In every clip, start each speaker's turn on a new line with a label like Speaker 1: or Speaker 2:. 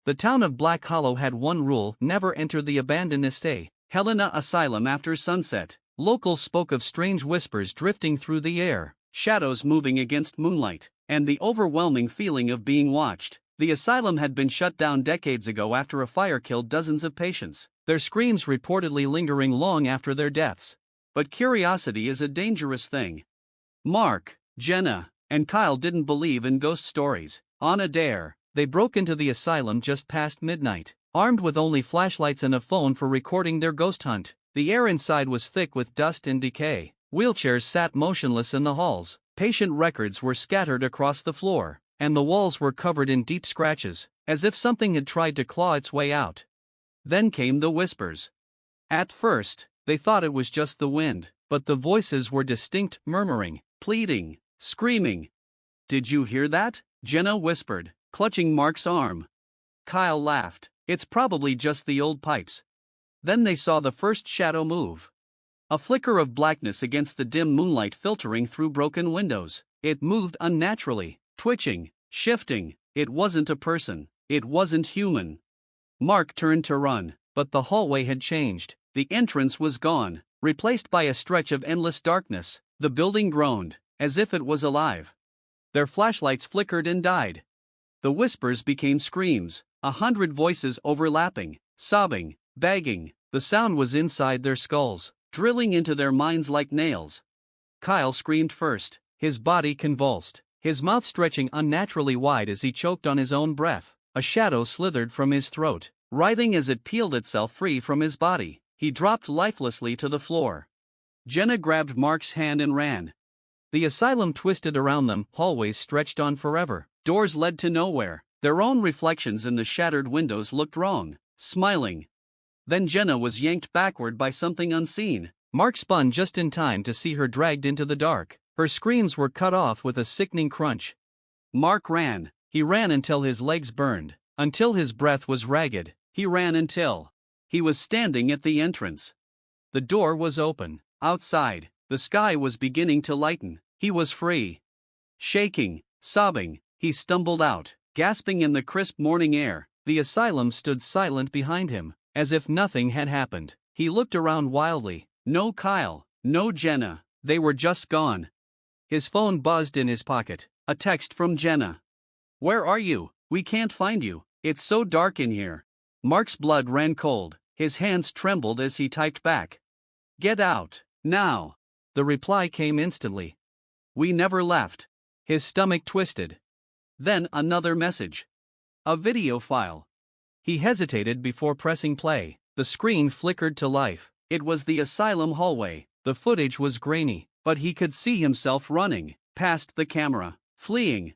Speaker 1: The town of Black Hollow had one rule: never enter the abandoned estate, Helena Asylum, after sunset. Locals spoke of strange whispers drifting through the air, shadows moving against moonlight, and the overwhelming feeling of being watched. The asylum had been shut down decades ago after a fire killed dozens of patients, their screams reportedly lingering long after their deaths. But curiosity is a dangerous thing. Mark, Jenna, and Kyle didn't believe in ghost stories. On a dare, they broke into the asylum just past midnight, armed with only flashlights and a phone for recording their ghost hunt. The air inside was thick with dust and decay. Wheelchairs sat motionless in the halls, patient records were scattered across the floor, and the walls were covered in deep scratches, as if something had tried to claw its way out. Then came the whispers. At first, they thought it was just the wind, but the voices were distinct, murmuring, pleading, screaming. "Did you hear that?" Jenna whispered, clutching Mark's arm. Kyle laughed. "It's probably just the old pipes." Then they saw the first shadow move. A flicker of blackness against the dim moonlight filtering through broken windows. It moved unnaturally, twitching, shifting. It wasn't a person. It wasn't human. Mark turned to run, but the hallway had changed. The entrance was gone, replaced by a stretch of endless darkness. The building groaned, as if it was alive. Their flashlights flickered and died. The whispers became screams, 100 voices overlapping, sobbing, begging. The sound was inside their skulls, drilling into their minds like nails. Kyle screamed first, his body convulsed, his mouth stretching unnaturally wide as he choked on his own breath. A shadow slithered from his throat, writhing as it peeled itself free from his body. He dropped lifelessly to the floor. Jenna grabbed Mark's hand and ran. The asylum twisted around them, hallways stretched on forever, doors led to nowhere. Their own reflections in the shattered windows looked wrong, smiling. Then Jenna was yanked backward by something unseen. Mark spun just in time to see her dragged into the dark. Her screams were cut off with a sickening crunch. Mark ran. He ran until his legs burned, until his breath was ragged. He ran until he was standing at the entrance. The door was open. Outside, the sky was beginning to lighten. He was free. Shaking, sobbing, he stumbled out, gasping in the crisp morning air. The asylum stood silent behind him, as if nothing had happened. He looked around wildly. No Kyle, no Jenna, they were just gone. His phone buzzed in his pocket. A text from Jenna. "Where are you? We can't find you. It's so dark in here." Mark's blood ran cold. His hands trembled as he typed back. "Get out, now." The reply came instantly. "We never left." His stomach twisted. Then another message. A video file. He hesitated before pressing play. The screen flickered to life. It was the asylum hallway. The footage was grainy, but he could see himself running, past the camera, fleeing.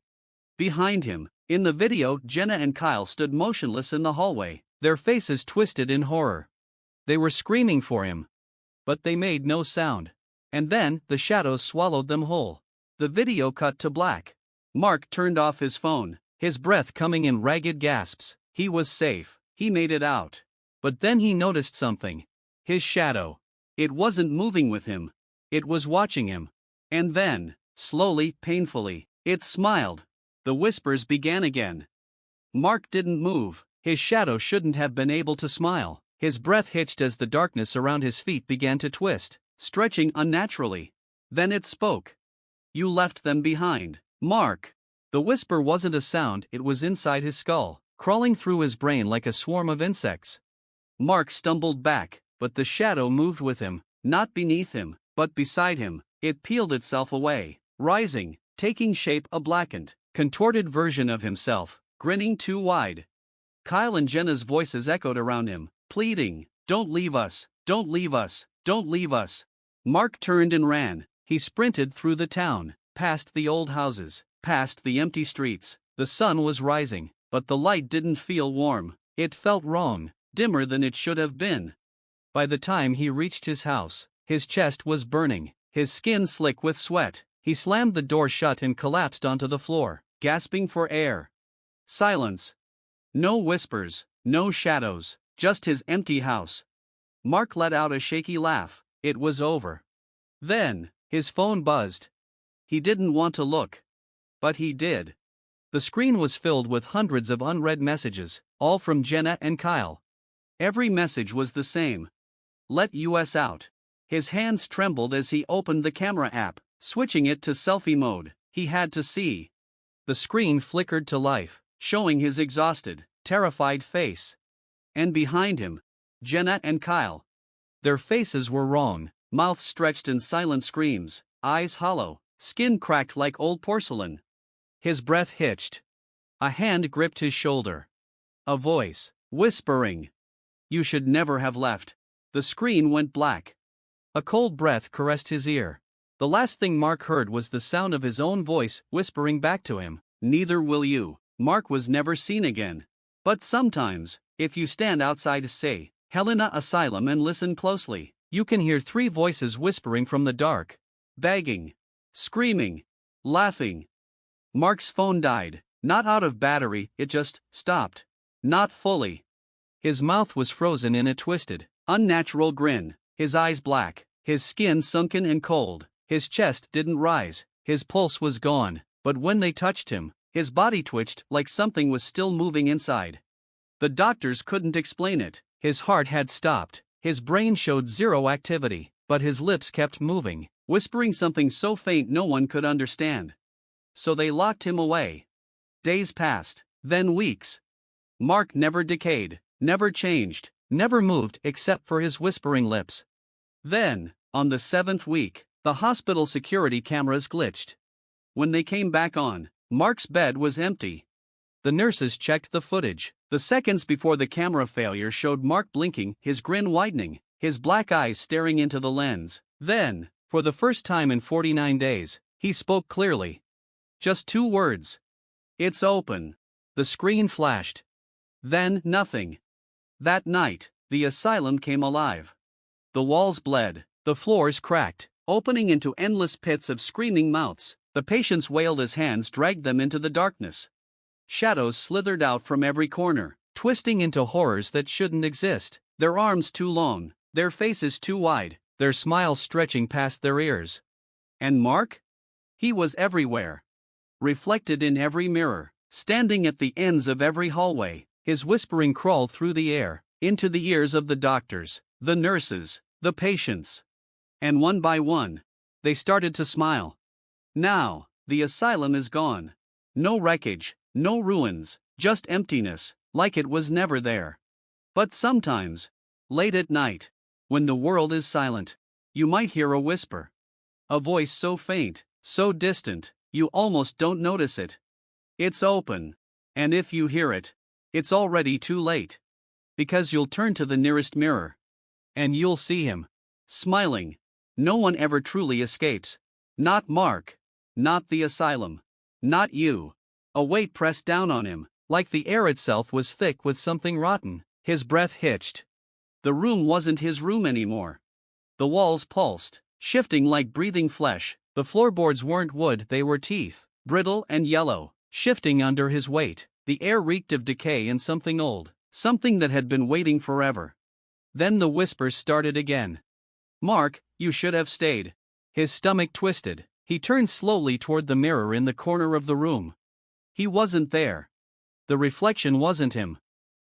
Speaker 1: Behind him, in the video, Jenna and Kyle stood motionless in the hallway, their faces twisted in horror. They were screaming for him, but they made no sound. And then, the shadows swallowed them whole. The video cut to black. Mark turned off his phone, his breath coming in ragged gasps. He was safe. He made it out. But then he noticed something. His shadow. It wasn't moving with him. It was watching him. And then, slowly, painfully, it smiled. The whispers began again. Mark didn't move. His shadow shouldn't have been able to smile. His breath hitched as the darkness around his feet began to twist, stretching unnaturally. Then it spoke. "You left them behind, Mark." The whisper wasn't a sound, it was inside his skull, crawling through his brain like a swarm of insects. Mark stumbled back, but the shadow moved with him, not beneath him, but beside him. It peeled itself away, rising, taking shape, a blackened, contorted version of himself, grinning too wide. Kyle and Jenna's voices echoed around him, pleading, "Don't leave us, don't leave us, don't leave us." Mark turned and ran. He sprinted through the town, past the old houses, past the empty streets. The sun was rising, but the light didn't feel warm. It felt wrong, dimmer than it should have been. By the time he reached his house, his chest was burning, his skin slick with sweat. He slammed the door shut and collapsed onto the floor, gasping for air. Silence. No whispers, no shadows, just his empty house. Mark let out a shaky laugh. It was over. Then, his phone buzzed. He didn't want to look. But he did. The screen was filled with hundreds of unread messages, all from Jenna and Kyle. Every message was the same. Let us out. His hands trembled as he opened the camera app, switching it to selfie mode. He had to see. The screen flickered to life, showing his exhausted, terrified face. And behind him, Jenna and Kyle. Their faces were wrong, mouths stretched in silent screams, eyes hollow, skin cracked like old porcelain. His breath hitched. A hand gripped his shoulder. A voice, whispering, "You should never have left." The screen went black. A cold breath caressed his ear. The last thing Mark heard was the sound of his own voice whispering back to him, "Neither will you." Mark was never seen again. But sometimes, if you stand outside, say, Helena Asylum, and listen closely, you can hear three voices whispering from the dark, begging, screaming, laughing. Mark's phone died, not out of battery, it just stopped. Not fully. His mouth was frozen in a twisted, unnatural grin, his eyes black, his skin sunken and cold, his chest didn't rise, his pulse was gone, but when they touched him, his body twitched like something was still moving inside. The doctors couldn't explain it. His heart had stopped, his brain showed zero activity, but his lips kept moving, whispering something so faint no one could understand. So they locked him away. Days passed, then weeks. Mark never decayed, never changed, never moved except for his whispering lips. Then, on the 7th week, the hospital security cameras glitched. When they came back on, Mark's bed was empty. The nurses checked the footage. The seconds before the camera failure showed Mark blinking, his grin widening, his black eyes staring into the lens. Then, for the first time in 49 days, he spoke clearly. Just 2 words. "It's open." The screen flashed. Then nothing. That night, the asylum came alive. The walls bled, the floors cracked, opening into endless pits of screaming mouths. The patients wailed as hands dragged them into the darkness. Shadows slithered out from every corner, twisting into horrors that shouldn't exist, their arms too long, their faces too wide, their smiles stretching past their ears. And Mark? He was everywhere. Reflected in every mirror, standing at the ends of every hallway, his whispering crawled through the air, into the ears of the doctors, the nurses, the patients. And one by one, they started to smile. Now, the asylum is gone. No wreckage, no ruins, just emptiness, like it was never there. But sometimes, late at night, when the world is silent, you might hear a whisper. A voice so faint, so distant, you almost don't notice it. It's open. And if you hear it, it's already too late. Because you'll turn to the nearest mirror. And you'll see him. Smiling. No one ever truly escapes. Not Mark. Not the asylum. Not you. A weight pressed down on him, like the air itself was thick with something rotten. His breath hitched. The room wasn't his room anymore. The walls pulsed, shifting like breathing flesh. The floorboards weren't wood, they were teeth, brittle and yellow, shifting under his weight. The air reeked of decay and something old, something that had been waiting forever. Then the whispers started again. "Mark, you should have stayed." His stomach twisted. He turned slowly toward the mirror in the corner of the room. He wasn't there. The reflection wasn't him.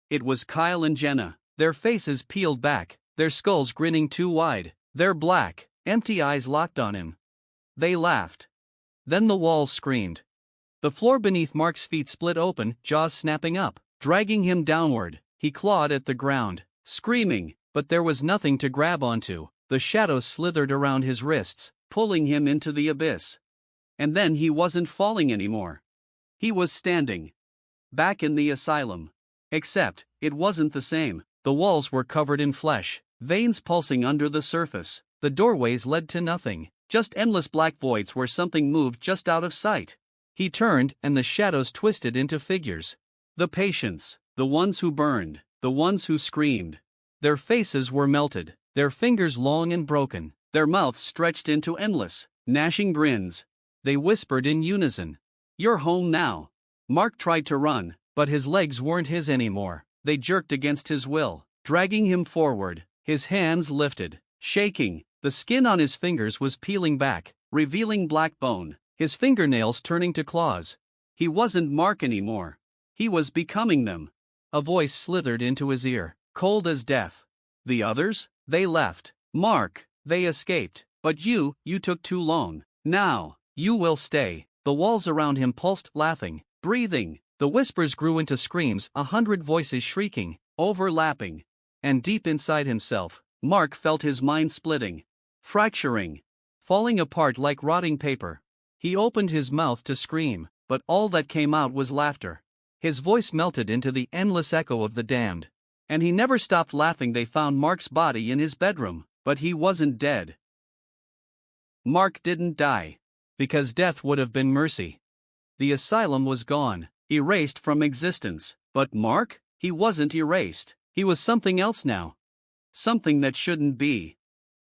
Speaker 1: It was Kyle and Jenna, their faces peeled back, their skulls grinning too wide, their black, empty eyes locked on him. They laughed. Then the walls screamed. The floor beneath Mark's feet split open, jaws snapping up, dragging him downward. He clawed at the ground, screaming, but there was nothing to grab onto. The shadows slithered around his wrists, pulling him into the abyss. And then he wasn't falling anymore. He was standing. Back in the asylum. Except, it wasn't the same. The walls were covered in flesh, veins pulsing under the surface. The doorways led to nothing, just endless black voids where something moved just out of sight. He turned and the shadows twisted into figures. The patients, the ones who burned, the ones who screamed. Their faces were melted, their fingers long and broken, their mouths stretched into endless, gnashing grins. They whispered in unison. "You're home now." Mark tried to run, but his legs weren't his anymore. They jerked against his will, dragging him forward. His hands lifted, shaking. The skin on his fingers was peeling back, revealing black bone, his fingernails turning to claws. He wasn't Mark anymore. He was becoming them. A voice slithered into his ear, cold as death. The others? They left. Mark, they escaped. But you took too long. Now, you will stay. The walls around him pulsed, laughing, breathing. The whispers grew into screams, 100 voices shrieking, overlapping. And deep inside himself, Mark felt his mind splitting, fracturing, falling apart like rotting paper. He opened his mouth to scream, but all that came out was laughter. His voice melted into the endless echo of the damned. And he never stopped laughing. They found Mark's body in his bedroom, but he wasn't dead. Mark didn't die. Because death would have been mercy. The asylum was gone, erased from existence. But Mark? He wasn't erased. He was something else now. Something that shouldn't be.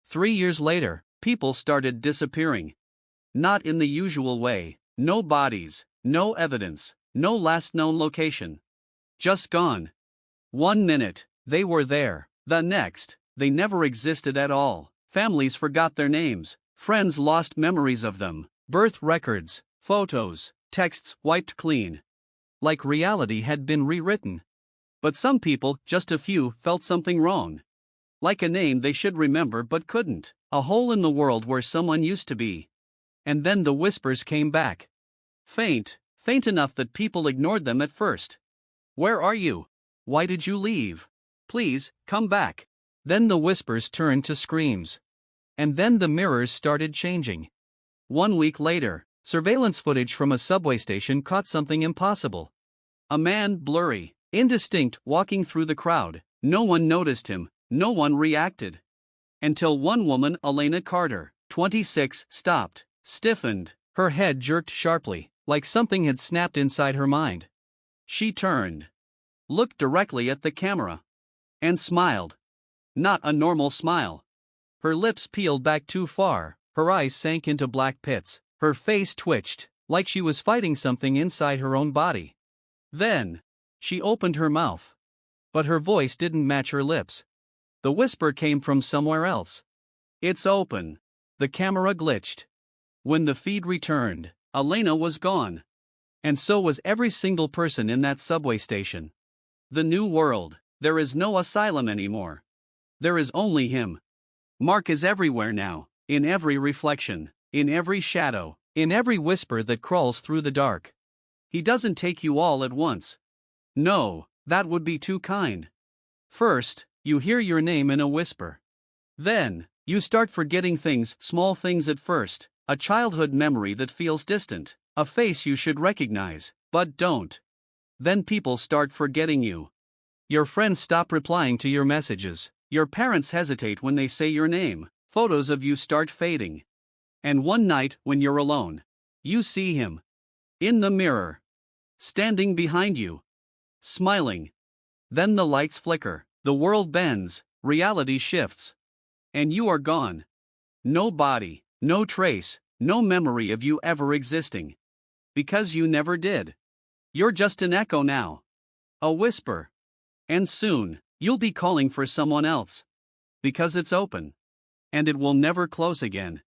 Speaker 1: 3 years later, people started disappearing. Not in the usual way. No bodies, no evidence, no last known location. Just gone. 1 minute, they were there. The next, they never existed at all. Families forgot their names. Friends lost memories of them. Birth records, photos, texts wiped clean. Like reality had been rewritten. But some people, just a few, felt something wrong. Like a name they should remember but couldn't. A hole in the world where someone used to be. And then the whispers came back. Faint enough that people ignored them at first. Where are you? Why did you leave? Please, come back. Then the whispers turned to screams. And then the mirrors started changing. 1 week later, surveillance footage from a subway station caught something impossible. A man, blurry, indistinct, walking through the crowd. No one noticed him, no one reacted. Until one woman, Elena Carter, 26, stopped, stiffened, her head jerked sharply, like something had snapped inside her mind. She turned, looked directly at the camera, and smiled. Not a normal smile. Her lips peeled back too far, her eyes sank into black pits, her face twitched, like she was fighting something inside her own body. Then, she opened her mouth. But her voice didn't match her lips. The whisper came from somewhere else. It's open. The camera glitched. When the feed returned, Elena was gone. And so was every single person in that subway station. The new world. There is no asylum anymore. There is only him. Mark is everywhere now, in every reflection, in every shadow, in every whisper that crawls through the dark. He doesn't take you all at once. No, that would be too kind. First, you hear your name in a whisper. Then, you start forgetting things, small things at first, a childhood memory that feels distant, a face you should recognize, but don't. Then people start forgetting you. Your friends stop replying to your messages. Your parents hesitate when they say your name. Photos of you start fading. And one night, when you're alone, you see him. In the mirror. Standing behind you. Smiling. Then the lights flicker, the world bends, reality shifts. And you are gone. No body, no trace, no memory of you ever existing. Because you never did. You're just an echo now. A whisper. And soon, you'll be calling for someone else. Because it's open. And it will never close again.